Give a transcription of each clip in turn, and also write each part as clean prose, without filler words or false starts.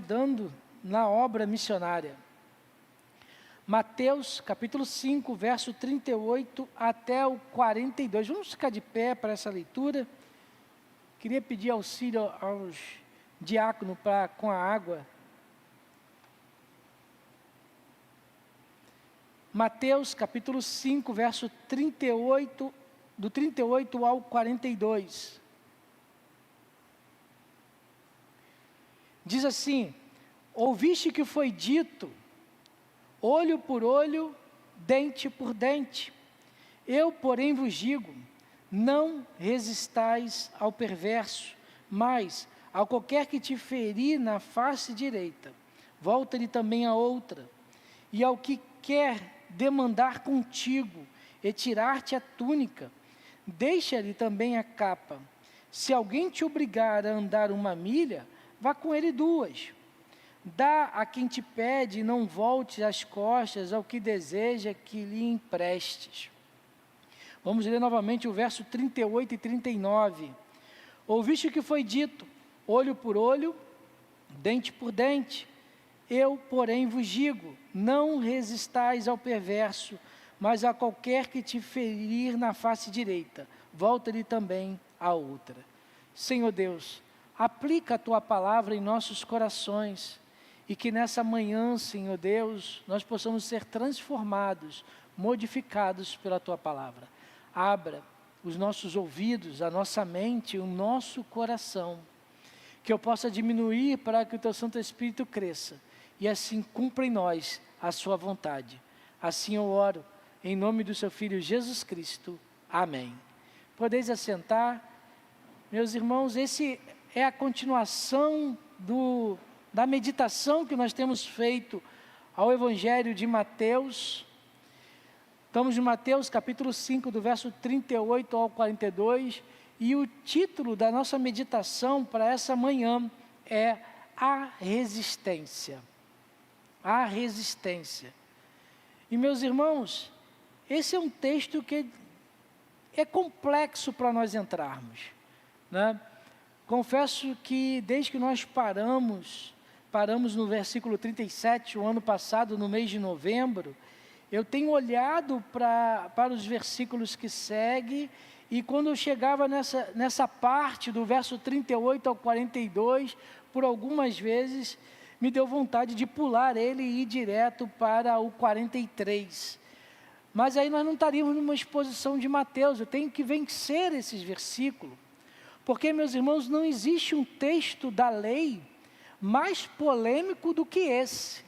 ajudando na obra missionária. Mateus, capítulo 5, verso 38 até o 42. Vamos ficar de pé para essa leitura. Queria pedir auxílio aos diáconos com a água. Mateus, capítulo 5, verso 38, do 38 ao 42. Diz assim: ouviste que foi dito, olho por olho, dente por dente. Eu, porém, vos digo, não resistais ao perverso, mas ao qualquer que te ferir na face direita, volta-lhe também a outra. E ao que quer demandar contigo e tirar-te a túnica, deixa-lhe também a capa. Se alguém te obrigar a andar 1 milha, vá com ele 2. Dá a quem te pede e não volte as costas ao que deseja que lhe emprestes. Vamos ler novamente o verso 38 e 39. Ouviste o que foi dito, olho por olho, dente por dente. Eu, porém, vos digo, não resistais ao perverso, mas a qualquer que te ferir na face direita, volta-lhe também a outra. Senhor Deus, aplica a Tua palavra em nossos corações, e que nessa manhã, Senhor Deus, nós possamos ser transformados, modificados pela Tua palavra. Abra os nossos ouvidos, a nossa mente, o nosso coração, que eu possa diminuir para que o Teu Santo Espírito cresça, e assim cumpra em nós a Sua vontade. Assim eu oro, em nome do Seu Filho Jesus Cristo. Amém. Podeis assentar. Meus irmãos, esse é a continuação da meditação que nós temos feito ao Evangelho de Mateus. Estamos em Mateus capítulo 5, do verso 38 ao 42, e o título da nossa meditação para essa manhã é A Resistência. A resistência. E meus irmãos, esse é um texto que é complexo para nós entrarmos, né? Confesso que desde que nós paramos no versículo 37, o ano passado, no mês de novembro, eu tenho olhado para os versículos que seguem, e quando eu chegava nessa parte do verso 38 ao 42, por algumas vezes me deu vontade de pular ele e ir direto para o 43. Mas aí nós não estaríamos numa exposição de Mateus. Eu tenho que vencer esses versículos, porque, meus irmãos, não existe um texto da lei mais polêmico do que esse.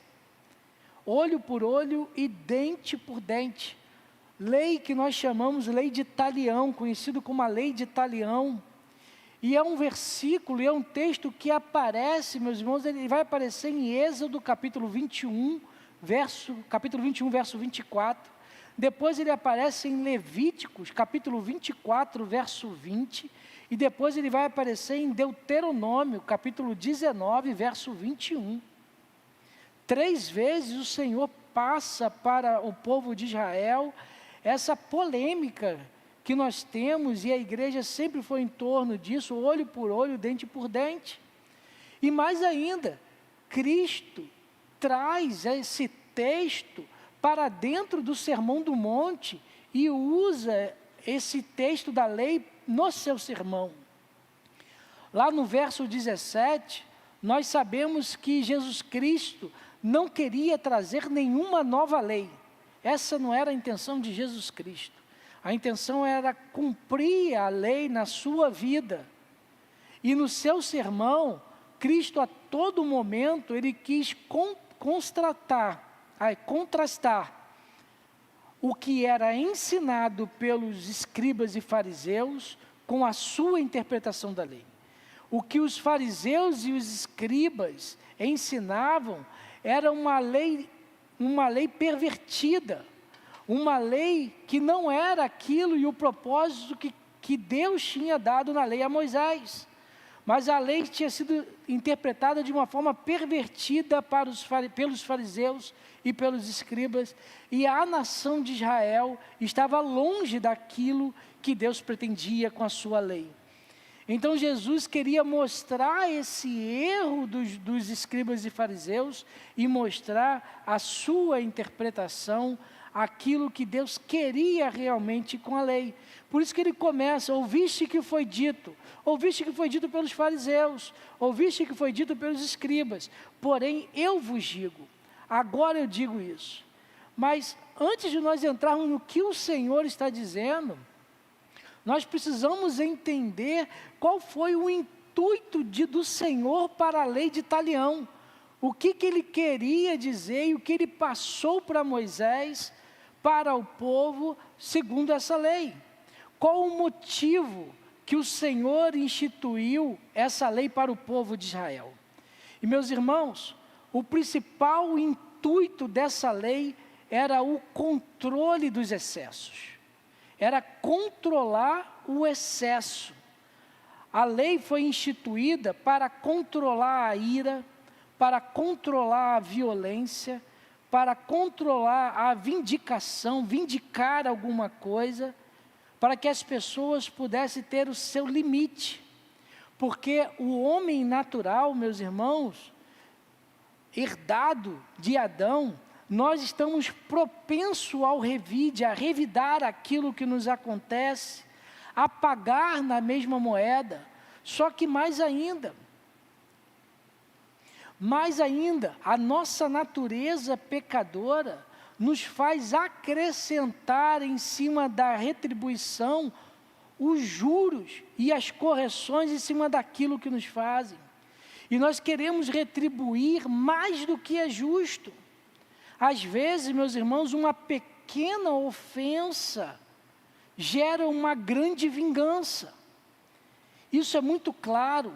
Olho por olho e dente por dente. Lei que nós chamamos lei de Talião, conhecido como a lei de Talião. E é um versículo, e é um texto que aparece, meus irmãos, ele vai aparecer em Êxodo capítulo 21, verso 24. Depois ele aparece em Levíticos, capítulo 24, verso 20. E depois ele vai aparecer em Deuteronômio, capítulo 19, verso 21. 3 vezes o Senhor passa para o povo de Israel essa polêmica que nós temos, e a igreja sempre foi em torno disso, olho por olho, dente por dente. E mais ainda, Cristo traz esse texto para dentro do Sermão do Monte e usa esse texto da lei no seu sermão. Lá no verso 17, nós sabemos que Jesus Cristo não queria trazer nenhuma nova lei. Essa não era a intenção de Jesus Cristo. A intenção era cumprir a lei na sua vida. E no seu sermão, Cristo a todo momento, ele quis contrastar o que era ensinado pelos escribas e fariseus com a sua interpretação da lei. O que os fariseus e os escribas ensinavam era uma lei pervertida, uma lei que não era aquilo e o propósito que Deus tinha dado na lei a Moisés. Mas a lei tinha sido interpretada de uma forma pervertida pelos fariseus e pelos escribas, e a nação de Israel estava longe daquilo que Deus pretendia com a sua lei. Então Jesus queria mostrar esse erro dos escribas e fariseus e mostrar a sua interpretação, aquilo que Deus queria realmente com a lei. Por isso que ele começa: ouviste que foi dito pelos fariseus, ouviste que foi dito pelos escribas, porém eu vos digo, agora eu digo isso. Mas antes de nós entrarmos no que o Senhor está dizendo, nós precisamos entender qual foi o intuito do Senhor para a lei de Talião. O que ele queria dizer e o que ele passou para Moisés, para o povo, segundo essa lei. Qual o motivo que o Senhor instituiu essa lei para o povo de Israel? E meus irmãos, o principal intuito dessa lei era o controle dos excessos. Era controlar o excesso. A lei foi instituída para controlar a ira, para controlar a violência, para controlar a vindicação, vindicar alguma coisa, para que as pessoas pudessem ter o seu limite. Porque o homem natural, meus irmãos, herdado de Adão, nós estamos propensos ao revide, a revidar aquilo que nos acontece, a pagar na mesma moeda. Só que mais ainda, a nossa natureza pecadora nos faz acrescentar em cima da retribuição os juros e as correções em cima daquilo que nos fazem. E nós queremos retribuir mais do que é justo. Às vezes, meus irmãos, uma pequena ofensa gera uma grande vingança. Isso é muito claro,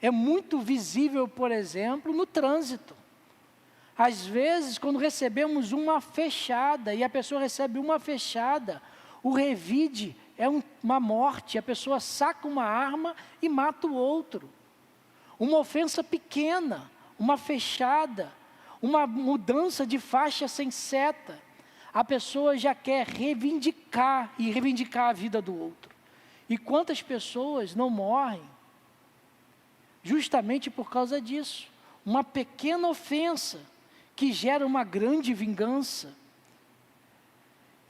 é muito visível, por exemplo, no trânsito. Às vezes, quando recebemos uma fechada, e a pessoa recebe uma fechada, o revide é uma morte, a pessoa saca uma arma e mata o outro. Uma ofensa pequena, uma fechada, uma mudança de faixa sem seta, a pessoa já quer reivindicar a vida do outro. E quantas pessoas não morrem justamente por causa disso? Uma pequena ofensa que gera uma grande vingança.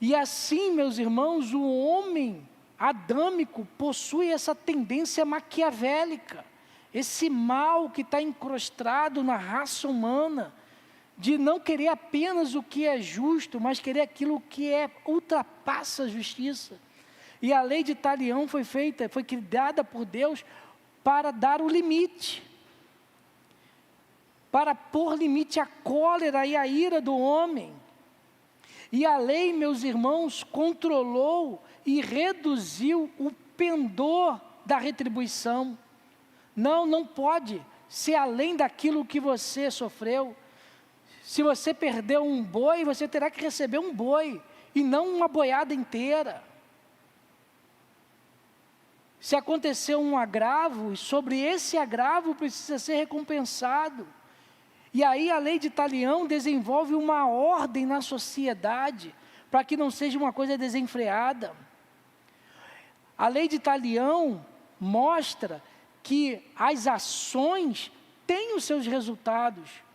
E assim, meus irmãos, o homem adâmico possui essa tendência maquiavélica, esse mal que está incrustado na raça humana, de não querer apenas o que é justo, mas querer aquilo que ultrapassa a justiça. E a lei de Talião foi criada por Deus para dar o limite, para pôr limite à cólera e à ira do homem. E a lei, meus irmãos, controlou e reduziu o pendor da retribuição. Não pode ser além daquilo que você sofreu. Se você perdeu um boi, você terá que receber um boi, e não uma boiada inteira. Se aconteceu um agravo, sobre esse agravo precisa ser recompensado. E aí a lei de Talião desenvolve uma ordem na sociedade, para que não seja uma coisa desenfreada. A lei de Talião mostra que as ações têm os seus resultados.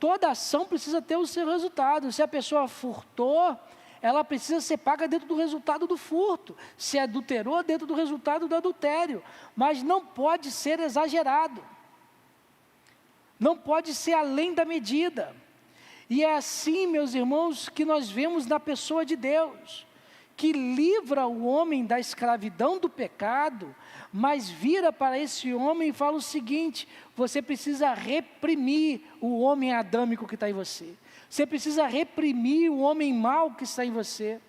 Toda ação precisa ter o seu resultado. Se a pessoa furtou, ela precisa ser paga dentro do resultado do furto. Se adulterou, dentro do resultado do adultério. Mas não pode ser exagerado. Não pode ser além da medida. E é assim, meus irmãos, que nós vemos na pessoa de Deus, que livra o homem da escravidão do pecado, mas vira para esse homem e fala o seguinte: você precisa reprimir o homem adâmico que está em você. Você precisa reprimir o homem mau que está em você.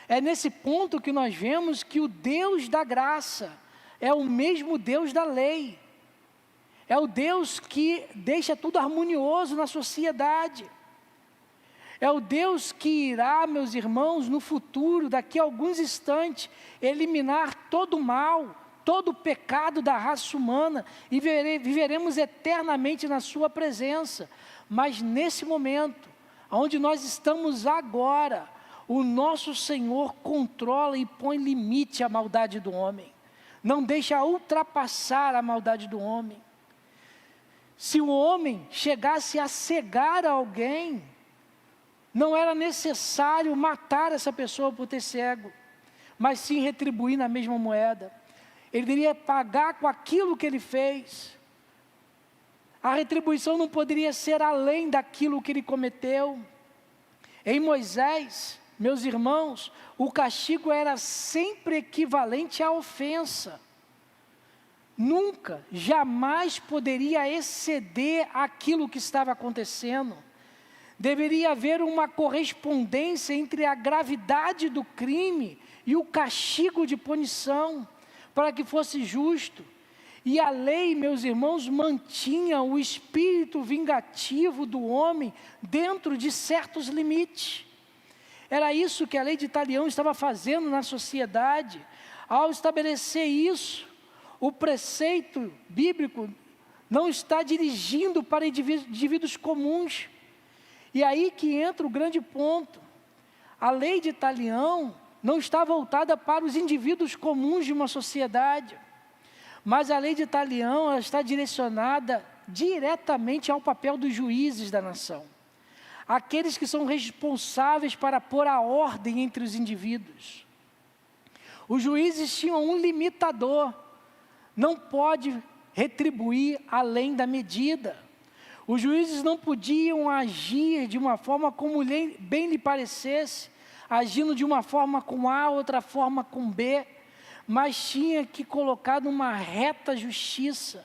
É nesse ponto que nós vemos que o Deus da graça é o mesmo Deus da lei. É o Deus que deixa tudo harmonioso na sociedade. É o Deus que irá, meus irmãos, no futuro, daqui a alguns instantes, eliminar todo o mal, todo o pecado da raça humana, e viveremos eternamente na sua presença. Mas nesse momento, onde nós estamos agora, o nosso Senhor controla e põe limite à maldade do homem. não deixa ultrapassar a maldade do homem. Se o homem chegasse a cegar alguém, não era necessário matar essa pessoa por ter cego, mas sim retribuir na mesma moeda. Ele deveria pagar com aquilo que ele fez. A retribuição não poderia ser além daquilo que ele cometeu. Em Moisés, meus irmãos, o castigo era sempre equivalente à ofensa. Nunca, jamais poderia exceder aquilo que estava acontecendo. Deveria haver uma correspondência entre a gravidade do crime e o castigo de punição, para que fosse justo. E a lei, meus irmãos, mantinha o espírito vingativo do homem dentro de certos limites. Era isso que a lei de Italião estava fazendo na sociedade. Ao estabelecer isso, o preceito bíblico não está dirigindo para indivíduos comuns. E aí que entra o grande ponto. A lei de Italião não está voltada para os indivíduos comuns de uma sociedade, mas a lei de Italião está direcionada diretamente ao papel dos juízes da nação. Aqueles que são responsáveis para pôr a ordem entre os indivíduos. Os juízes tinham um limitador. Não pode retribuir além da medida. Os juízes não podiam agir de uma forma como bem lhe parecesse, agindo de uma forma com A, outra forma com B, mas tinha que colocar numa reta justiça.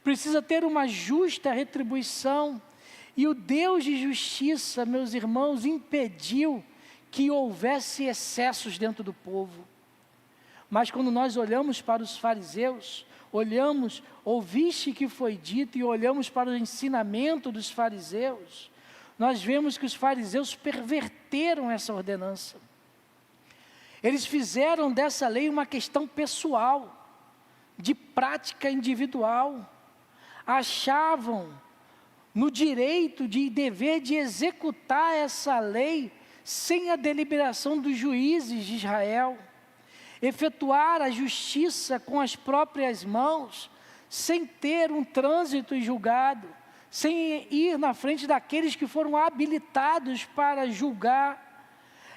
Precisa ter uma justa retribuição. E o Deus de justiça, meus irmãos, impediu que houvesse excessos dentro do povo. Mas quando nós olhamos para os fariseus, ouviste que foi dito e olhamos para o ensinamento dos fariseus, nós vemos que os fariseus perverteram essa ordenança. Eles fizeram dessa lei uma questão pessoal, de prática individual. Achavam no direito e dever de executar essa lei sem a deliberação dos juízes de Israel. Efetuar a justiça com as próprias mãos, sem ter um trânsito julgado, sem ir na frente daqueles que foram habilitados para julgar.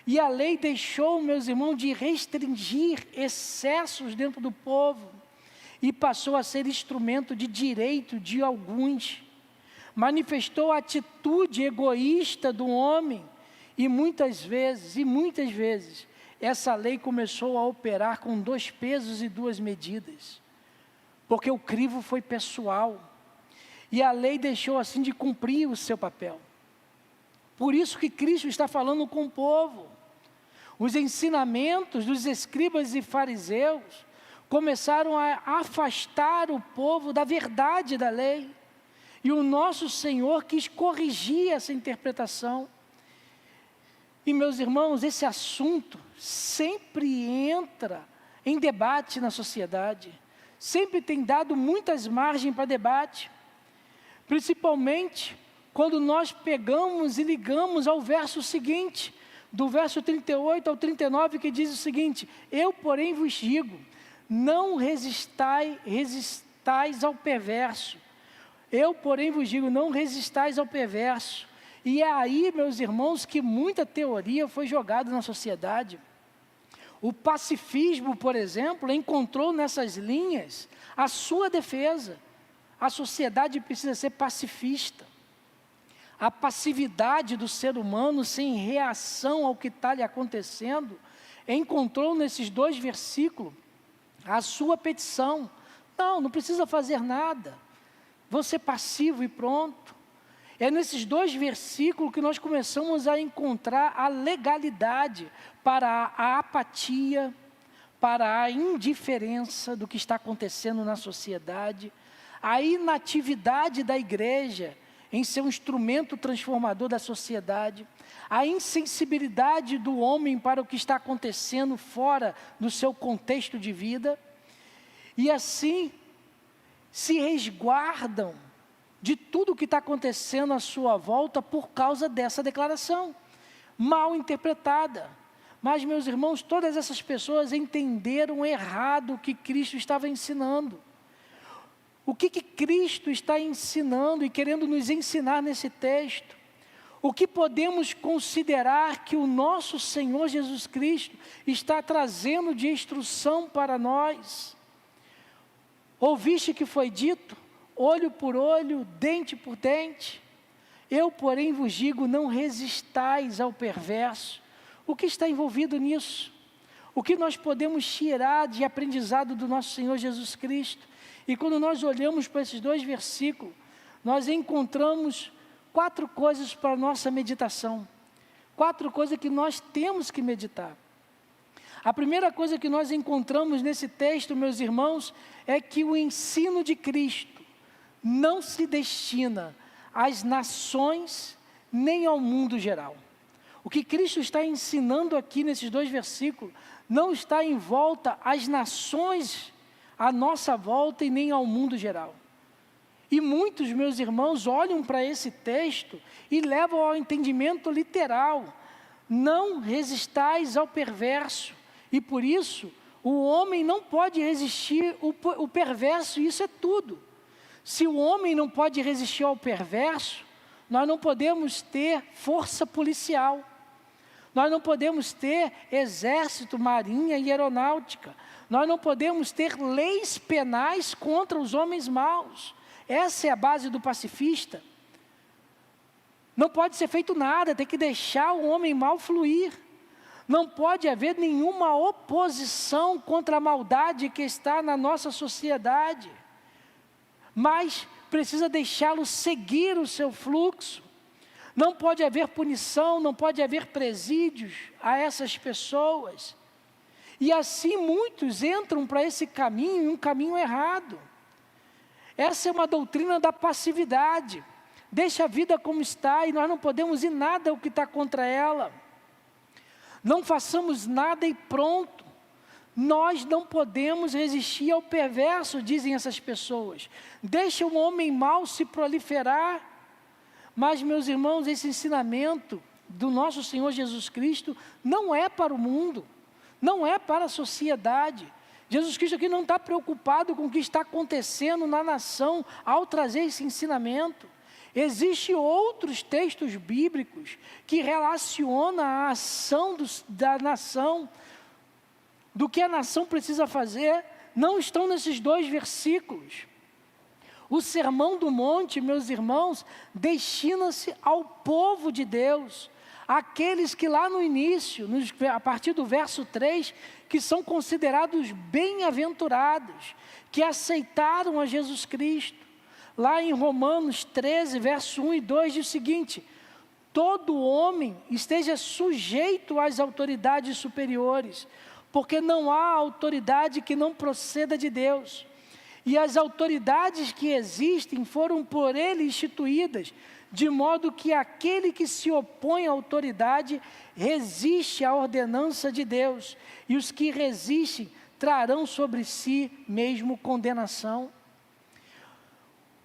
E a lei deixou, meus irmãos, de restringir excessos dentro do povo e passou a ser instrumento de direito de alguns. Manifestou a atitude egoísta do homem e muitas vezes, essa lei começou a operar com 2 pesos e 2 medidas, porque o crivo foi pessoal, e a lei deixou assim de cumprir o seu papel. Por isso que Cristo está falando com o povo. Os ensinamentos dos escribas e fariseus começaram a afastar o povo da verdade da lei, e o nosso Senhor quis corrigir essa interpretação. E meus irmãos, esse assunto sempre entra em debate na sociedade, sempre tem dado muitas margens para debate, principalmente quando nós pegamos e ligamos ao verso seguinte, do verso 38 ao 39, que diz o seguinte: eu, porém, vos digo, não resistais ao perverso. Eu, porém, vos digo, não resistais ao perverso. E é aí, meus irmãos, que muita teoria foi jogada na sociedade. O pacifismo, por exemplo, encontrou nessas linhas a sua defesa. A sociedade precisa ser pacifista. A passividade do ser humano sem reação ao que está lhe acontecendo, encontrou nesses 2 versículos a sua petição. Não precisa fazer nada. Vou ser passivo e pronto. É nesses 2 versículos que nós começamos a encontrar a legalidade para a apatia, para a indiferença do que está acontecendo na sociedade, a inatividade da igreja em ser um instrumento transformador da sociedade, a insensibilidade do homem para o que está acontecendo fora do seu contexto de vida, e assim se resguardam de tudo o que está acontecendo à sua volta por causa dessa declaração, mal interpretada. Mas, meus irmãos, todas essas pessoas entenderam errado o que Cristo estava ensinando. O que Cristo está ensinando e querendo nos ensinar nesse texto? O que podemos considerar que o nosso Senhor Jesus Cristo está trazendo de instrução para nós? Ouviste que foi dito, olho por olho, dente por dente. Eu, porém, vos digo, não resistais ao perverso. O que está envolvido nisso? O que nós podemos tirar de aprendizado do nosso Senhor Jesus Cristo? E quando nós olhamos para esses 2 versículos, nós encontramos 4 coisas para a nossa meditação. 4 coisas que nós temos que meditar. A primeira coisa que nós encontramos nesse texto, meus irmãos, é que o ensino de Cristo não se destina às nações nem ao mundo geral. O que Cristo está ensinando aqui nesses 2 versículos não está em volta às nações à nossa volta e nem ao mundo geral. E muitos, meus irmãos, olham para esse texto e levam ao entendimento literal. Não resistais ao perverso. E por isso, o homem não pode resistir o perverso, e isso é tudo. Se o homem não pode resistir ao perverso, nós não podemos ter força policial. Nós não podemos ter exército, marinha e aeronáutica. Nós não podemos ter leis penais contra os homens maus. Essa é a base do pacifista. Não pode ser feito nada, tem que deixar o homem mau fluir. Não pode haver nenhuma oposição contra a maldade que está na nossa sociedade. Mas precisa deixá-lo seguir o seu fluxo. Não pode haver punição, não pode haver presídios a essas pessoas. E assim muitos entram para esse caminho, um caminho errado. Essa é uma doutrina da passividade. Deixa a vida como está e nós não podemos ir nada o que está contra ela. Não façamos nada e pronto. Nós não podemos resistir ao perverso, dizem essas pessoas. Deixa o homem mau se proliferar. Mas, meus irmãos, esse ensinamento do nosso Senhor Jesus Cristo não é para o mundo, não é para a sociedade. Jesus Cristo aqui não está preocupado com o que está acontecendo na nação ao trazer esse ensinamento. Existem outros textos bíblicos que relacionam a ação da nação, do que a nação precisa fazer, não estão nesses 2 versículos. O Sermão do Monte, meus irmãos, destina-se ao povo de Deus, aqueles que lá no início, a partir do verso 3, que são considerados bem-aventurados, que aceitaram a Jesus Cristo. Lá em Romanos 13, verso 1 e 2, diz o seguinte: todo homem esteja sujeito às autoridades superiores, porque não há autoridade que não proceda de Deus. E as autoridades que existem foram por ele instituídas, de modo que aquele que se opõe à autoridade resiste à ordenança de Deus, e os que resistem trarão sobre si mesmo condenação.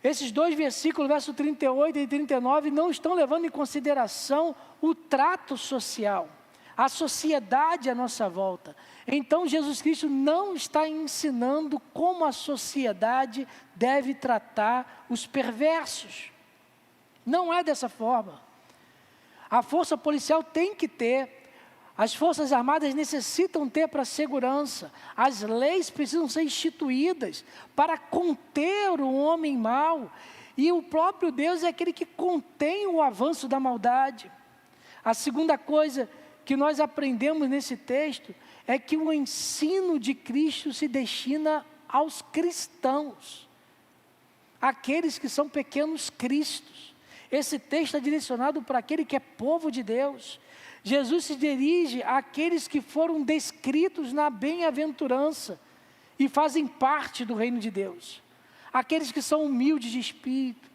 Esses 2 versículos, verso 38 e 39, não estão levando em consideração o trato social, a sociedade à nossa volta. Então, Jesus Cristo não está ensinando como a sociedade deve tratar os perversos. Não é dessa forma. A força policial tem que ter, as forças armadas necessitam ter para segurança, as leis precisam ser instituídas para conter o homem mau, e o próprio Deus é aquele que contém o avanço da maldade. A segunda coisa que nós aprendemos nesse texto é que o ensino de Cristo se destina aos cristãos, aqueles que são pequenos cristos. Esse texto é direcionado para aquele que é povo de Deus. Jesus se dirige àqueles que foram descritos na bem-aventurança e fazem parte do reino de Deus. Aqueles que são humildes de espírito,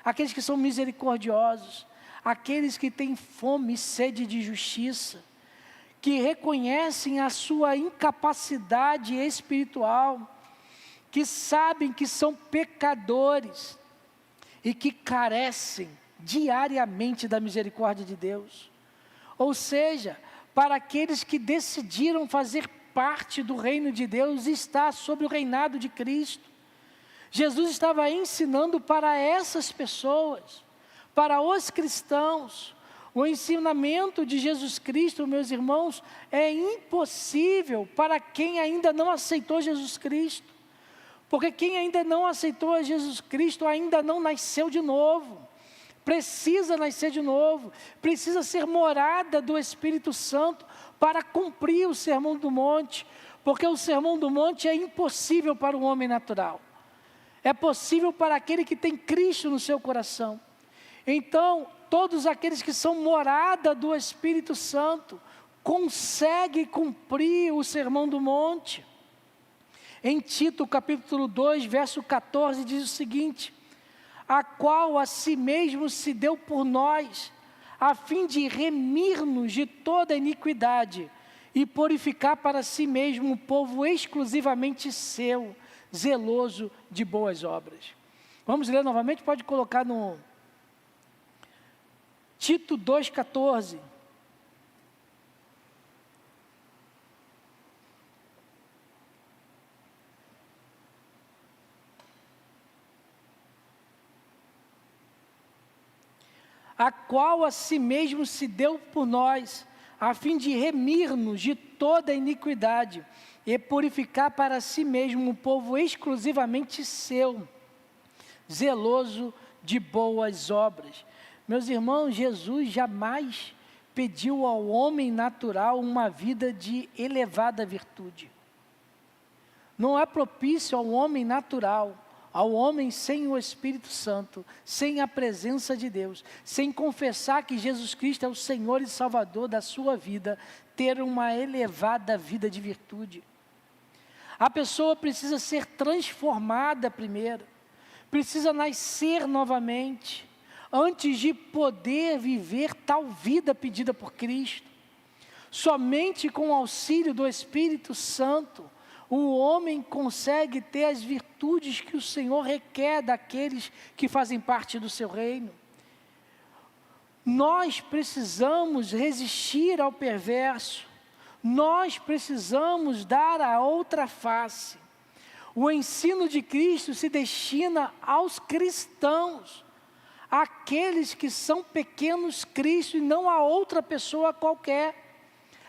aqueles que são misericordiosos, aqueles que têm fome e sede de justiça, que reconhecem a sua incapacidade espiritual, que sabem que são pecadores e que carecem diariamente da misericórdia de Deus. Ou seja, para aqueles que decidiram fazer parte do reino de Deus e estar sobre o reinado de Cristo. Jesus estava ensinando para essas pessoas, para os cristãos. O ensinamento de Jesus Cristo, meus irmãos, é impossível para quem ainda não aceitou Jesus Cristo. Porque quem ainda não aceitou Jesus Cristo ainda não nasceu de novo. Precisa nascer de novo, precisa ser morada do Espírito Santo para cumprir o Sermão do Monte, porque o Sermão do Monte é impossível para o homem natural, é possível para aquele que tem Cristo no seu coração. Então, todos aqueles que são morada do Espírito Santo, conseguem cumprir o Sermão do Monte. Em Tito, capítulo 2, verso 14, diz o seguinte: a qual a si mesmo se deu por nós, a fim de remir-nos de toda iniquidade e purificar para si mesmo um povo exclusivamente seu, zeloso de boas obras. Vamos ler novamente? Pode colocar no Tito 2,14. A qual a si mesmo se deu por nós, a fim de remir-nos de toda iniquidade e purificar para si mesmo um povo exclusivamente seu, zeloso de boas obras. Meus irmãos, Jesus jamais pediu ao homem natural uma vida de elevada virtude. Não é propício ao homem natural, ao homem sem o Espírito Santo, sem a presença de Deus, sem confessar que Jesus Cristo é o Senhor e Salvador da sua vida, ter uma elevada vida de virtude. A pessoa precisa ser transformada primeiro, precisa nascer novamente, antes de poder viver tal vida pedida por Cristo. Somente com o auxílio do Espírito Santo, o homem consegue ter as virtudes que o Senhor requer daqueles que fazem parte do seu reino. Nós precisamos resistir ao perverso, nós precisamos dar a outra face. O ensino de Cristo se destina aos cristãos, àqueles que são pequenos Cristo e não a outra pessoa qualquer,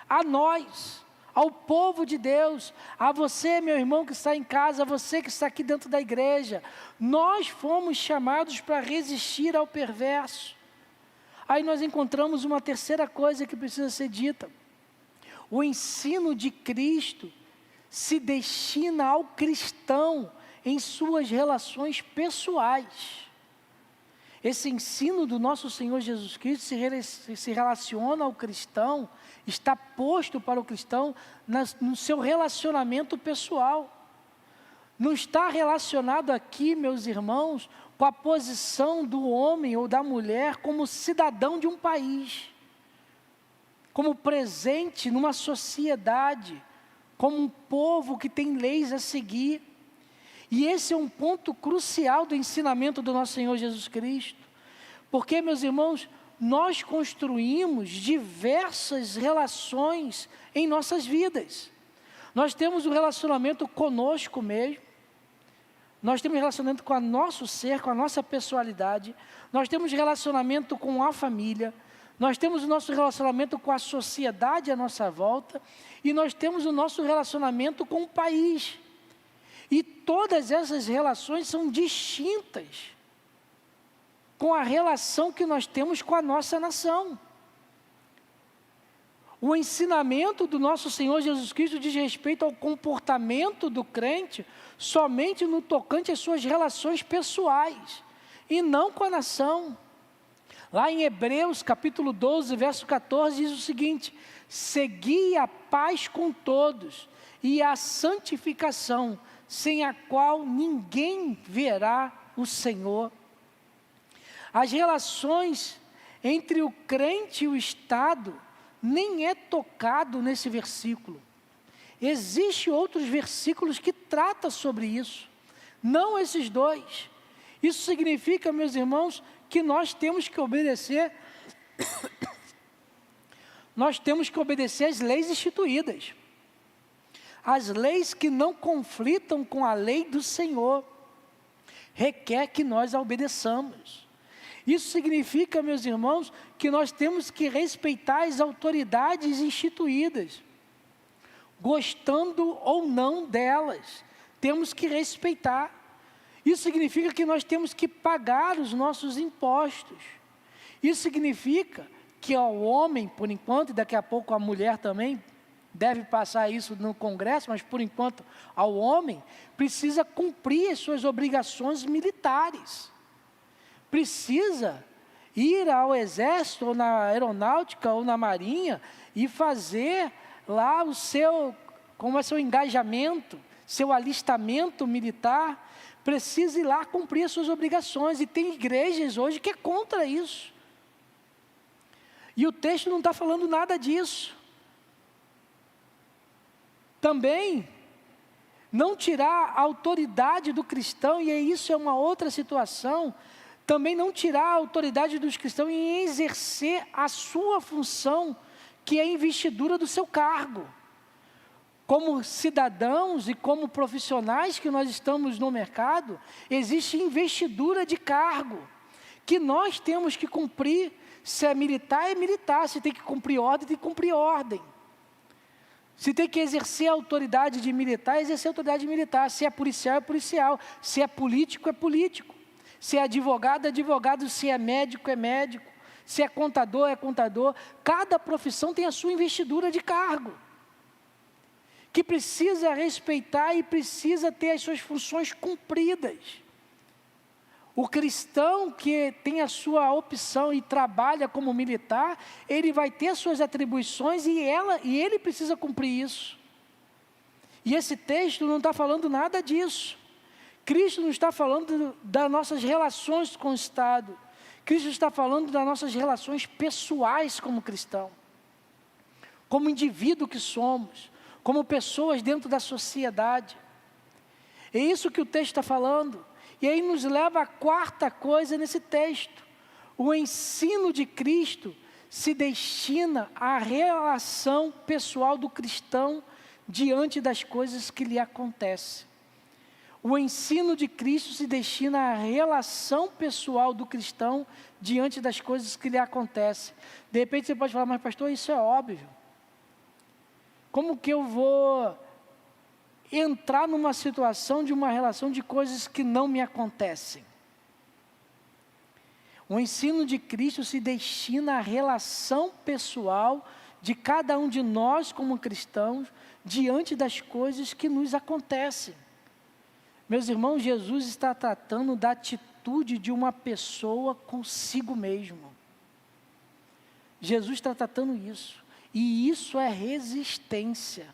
a nós, ao povo de Deus, a você, meu irmão que está em casa, a você que está aqui dentro da igreja. Nós fomos chamados para resistir ao perverso. Aí nós encontramos uma terceira coisa que precisa ser dita. O ensino de Cristo se destina ao cristão em suas relações pessoais. Esse ensino do nosso Senhor Jesus Cristo se relaciona ao cristão, está posto para o cristão no seu relacionamento pessoal. Não está relacionado aqui, meus irmãos, com a posição do homem ou da mulher como cidadão de um país, como presente numa sociedade, como um povo que tem leis a seguir. E esse é um ponto crucial do ensinamento do nosso Senhor Jesus Cristo. Porque, meus irmãos, nós construímos diversas relações em nossas vidas. Nós temos um relacionamento conosco mesmo. Nós temos relacionamento com o nosso ser, com a nossa pessoalidade. Nós temos relacionamento com a família. Nós temos o nosso relacionamento com a sociedade à nossa volta. E nós temos o nosso relacionamento com o país. E todas essas relações são distintas com a relação que nós temos com a nossa nação. O ensinamento do nosso Senhor Jesus Cristo diz respeito ao comportamento do crente somente no tocante às suas relações pessoais, e não com a nação. Lá em Hebreus, capítulo 12, verso 14, diz o seguinte: segui a paz com todos e a santificação, sem a qual ninguém verá o Senhor. As relações entre o crente e o Estado nem é tocado nesse versículo. Existem outros versículos que tratam sobre isso, não esses dois. Isso significa, meus irmãos, que nós temos que obedecer nós temos que obedecer às leis instituídas. As leis que não conflitam com a lei do Senhor, requer que nós a obedeçamos. Isso significa, meus irmãos, que nós temos que respeitar as autoridades instituídas, gostando ou não delas, temos que respeitar. Isso significa que nós temos que pagar os nossos impostos. Isso significa que ao homem, por enquanto, e daqui a pouco a mulher também deve passar isso no Congresso, mas por enquanto ao homem, precisa cumprir as suas obrigações militares. Precisa ir ao exército, ou na aeronáutica, ou na marinha, e fazer lá o seu, como é seu engajamento, seu alistamento militar, precisa ir lá cumprir as suas obrigações, e tem igrejas hoje que é contra isso. E o texto não está falando nada disso. Também, não tirar a autoridade do cristão, e isso é uma outra situação, também não tirar a autoridade dos cristãos em exercer a sua função, que é a investidura do seu cargo. Como cidadãos e como profissionais que nós estamos no mercado, existe investidura de cargo, que nós temos que cumprir. Se é militar, se tem que cumprir ordem, tem que cumprir ordem. Se tem que exercer a autoridade de militar, exercer a autoridade militar. Se é policial, é policial. Se é político, é político. Se é advogado, é advogado. Se é médico, é médico. Se é contador, é contador. Cada profissão tem a sua investidura de cargo, que precisa respeitar e precisa ter as suas funções cumpridas. O cristão que tem a sua opção e trabalha como militar, ele vai ter as suas atribuições e ele precisa cumprir isso. E esse texto não está falando nada disso. Cristo não está falando das nossas relações com o Estado. Cristo está falando das nossas relações pessoais como cristão, como indivíduo que somos, como pessoas dentro da sociedade. É isso que o texto está falando. E aí nos leva à quarta coisa nesse texto. O ensino de Cristo se destina à relação pessoal do cristão diante das coisas que lhe acontecem. O ensino de Cristo se destina à relação pessoal do cristão diante das coisas que lhe acontecem. De repente você pode falar, mas pastor, isso é óbvio. Como que eu vou entrar numa situação de uma relação de coisas que não me acontecem? O ensino de Cristo se destina à relação pessoal de cada um de nós como cristãos diante das coisas que nos acontecem. Meus irmãos, Jesus está tratando da atitude de uma pessoa consigo mesmo. Jesus está tratando isso. E isso é resistência.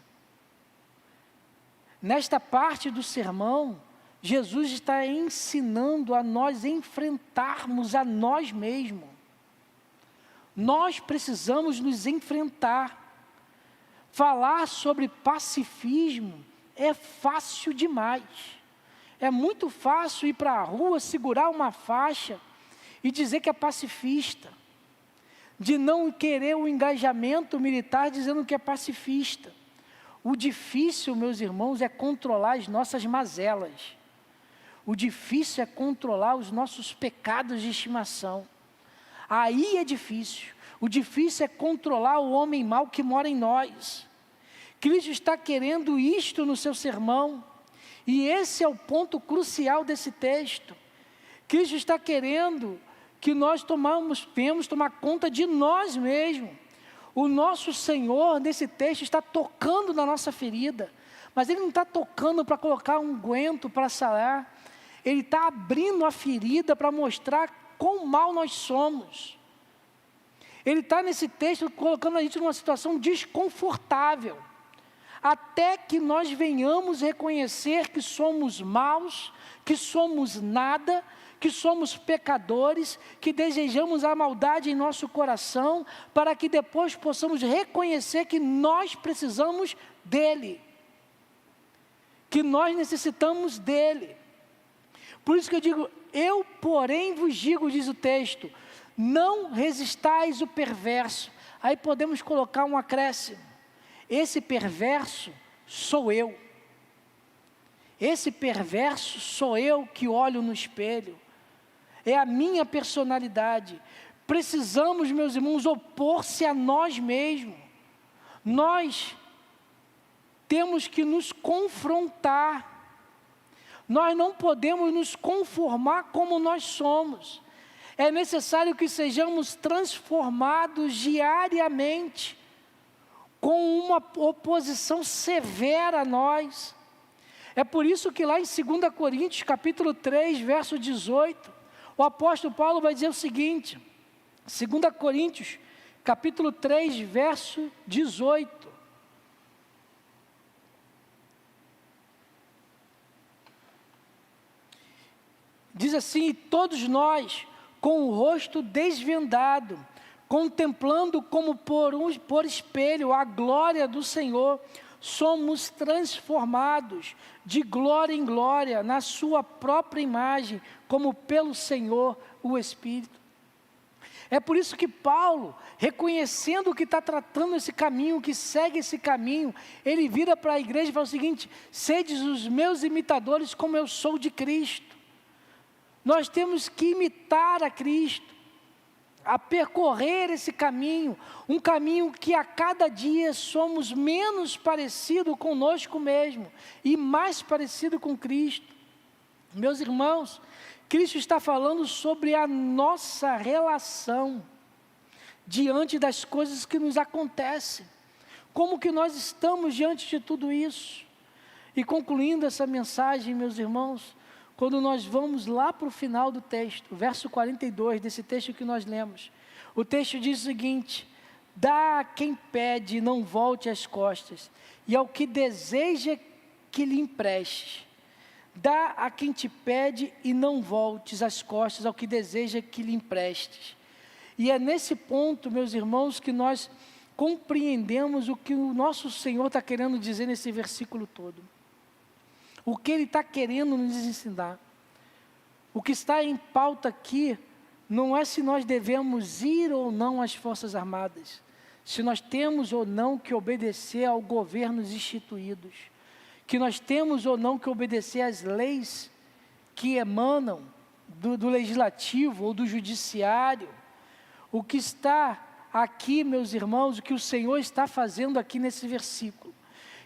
Nesta parte do sermão, Jesus está ensinando a nós enfrentarmos a nós mesmos. Nós precisamos nos enfrentar. Falar sobre pacifismo é fácil demais. É muito fácil ir para a rua, segurar uma faixa e dizer que é pacifista. De não querer o engajamento militar dizendo que é pacifista. O difícil, meus irmãos, é controlar as nossas mazelas. O difícil é controlar os nossos pecados de estimação. Aí é difícil. O difícil é controlar o homem mau que mora em nós. Cristo está querendo isto no seu sermão. E esse é o ponto crucial desse texto. Cristo está querendo que nós venhamos tomar conta de nós mesmos. O nosso Senhor, nesse texto, está tocando na nossa ferida. Mas Ele não está tocando para colocar um unguento para sarar. Ele está abrindo a ferida para mostrar quão mal nós somos. Ele está nesse texto colocando a gente numa situação desconfortável. Até que nós venhamos reconhecer que somos maus, que somos nada, que somos pecadores, que desejamos a maldade em nosso coração, para que depois possamos reconhecer que nós precisamos dEle, que nós necessitamos dEle. Por isso que eu digo, eu porém vos digo, diz o texto, não resistais o perverso. Aí podemos colocar um acréscimo: esse perverso sou eu. Esse perverso sou eu que olho no espelho. É a minha personalidade. Precisamos, meus irmãos, opor-se a nós mesmos. Nós temos que nos confrontar. Nós não podemos nos conformar como nós somos. É necessário que sejamos transformados diariamente, com uma oposição severa a nós. É por isso que lá em 2 Coríntios, capítulo 3, verso 18, o apóstolo Paulo vai dizer o seguinte, 2 Coríntios, capítulo 3, verso 18. Diz assim: e todos nós, com o rosto desvendado, contemplando como por espelho a glória do Senhor, somos transformados de glória em glória, na sua própria imagem, como pelo Senhor, o Espírito. É por isso que Paulo, reconhecendo que está tratando esse caminho, que segue esse caminho, ele vira para a igreja e fala o seguinte: sedes os meus imitadores como eu sou de Cristo. Nós temos que imitar a Cristo, a percorrer esse caminho, um caminho que a cada dia somos menos parecidos conosco mesmo e mais parecido com Cristo. Meus irmãos, Cristo está falando sobre a nossa relação diante das coisas que nos acontecem. Como que nós estamos diante de tudo isso? E concluindo essa mensagem, meus irmãos, quando nós vamos lá para o final do texto, verso 42 desse texto que nós lemos, o texto diz o seguinte: dá a quem pede e não volte as costas, e ao que deseja que lhe emprestes. Dá a quem te pede e não voltes as costas ao que deseja que lhe emprestes. E é nesse ponto, meus irmãos, que nós compreendemos o que o nosso Senhor está querendo dizer nesse versículo todo. O que Ele está querendo nos ensinar. O que está em pauta aqui não é se nós devemos ir ou não às Forças Armadas, se nós temos ou não que obedecer aos governos instituídos, que nós temos ou não que obedecer às leis que emanam do legislativo ou do judiciário. O que está aqui, meus irmãos, o que o Senhor está fazendo aqui nesse versículo,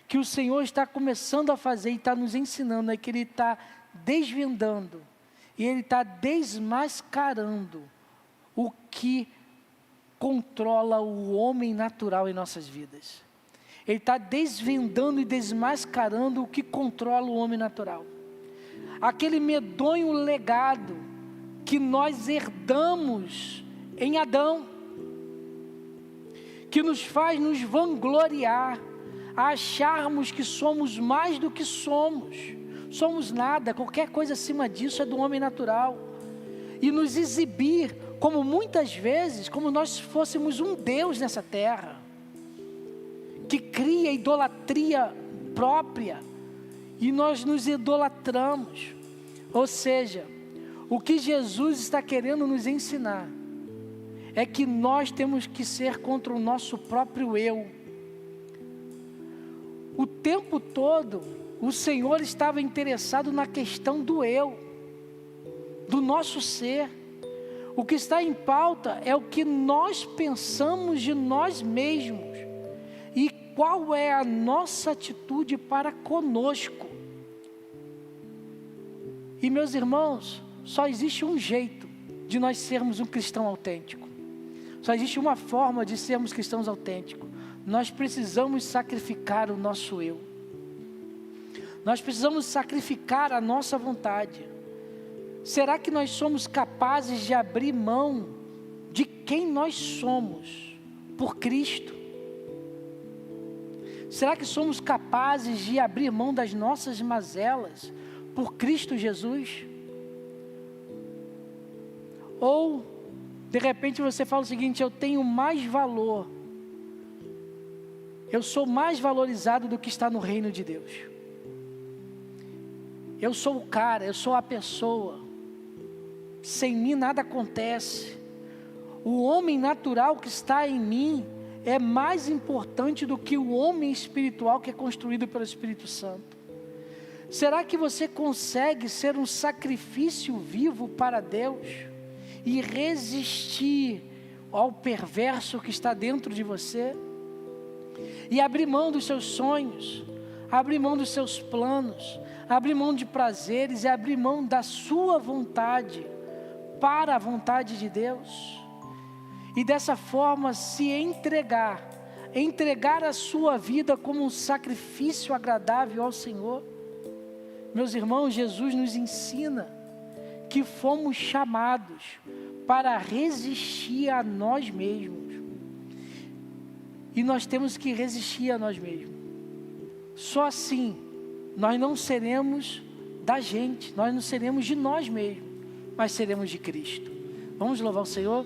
que o Senhor está começando a fazer e está nos ensinando, é que Ele está desvendando e Ele está desmascarando o que controla o homem natural em nossas vidas. Ele está desvendando e desmascarando o que controla o homem natural. Aquele medonho legado que nós herdamos em Adão, que nos faz nos vangloriar, acharmos que somos mais do que somos. Somos nada, qualquer coisa acima disso é do homem natural. E nos exibir como muitas vezes, como nós fôssemos um Deus nessa terra, que cria idolatria própria, e nós nos idolatramos. Ou seja, o que Jesus está querendo nos ensinar, é que nós temos que ser contra o nosso próprio eu. O tempo todo, o Senhor estava interessado na questão do eu, do nosso ser. O que está em pauta é o que nós pensamos de nós mesmos e qual é a nossa atitude para conosco. E meus irmãos, só existe um jeito de nós sermos um cristão autêntico. Só existe uma forma de sermos cristãos autênticos. Nós precisamos sacrificar o nosso eu. Nós precisamos sacrificar a nossa vontade. Será que nós somos capazes de abrir mão de quem nós somos por Cristo? Será que somos capazes de abrir mão das nossas mazelas por Cristo Jesus? Ou, de repente você fala o seguinte: eu tenho mais valor, eu sou mais valorizado do que está no reino de Deus. Eu sou o cara, eu sou a pessoa, sem mim nada acontece. O homem natural que está em mim é mais importante do que o homem espiritual que é construído pelo Espírito Santo? Será que você consegue ser um sacrifício vivo para Deus e resistir ao perverso que está dentro de você? E abrir mão dos seus sonhos, abrir mão dos seus planos, abrir mão de prazeres e abrir mão da sua vontade para a vontade de Deus? E dessa forma se entregar a sua vida como um sacrifício agradável ao Senhor? Meus irmãos, Jesus nos ensina que fomos chamados para resistir a nós mesmos. E nós temos que resistir a nós mesmos. Só assim, nós não seremos da gente, nós não seremos de nós mesmos, mas seremos de Cristo. Vamos louvar o Senhor?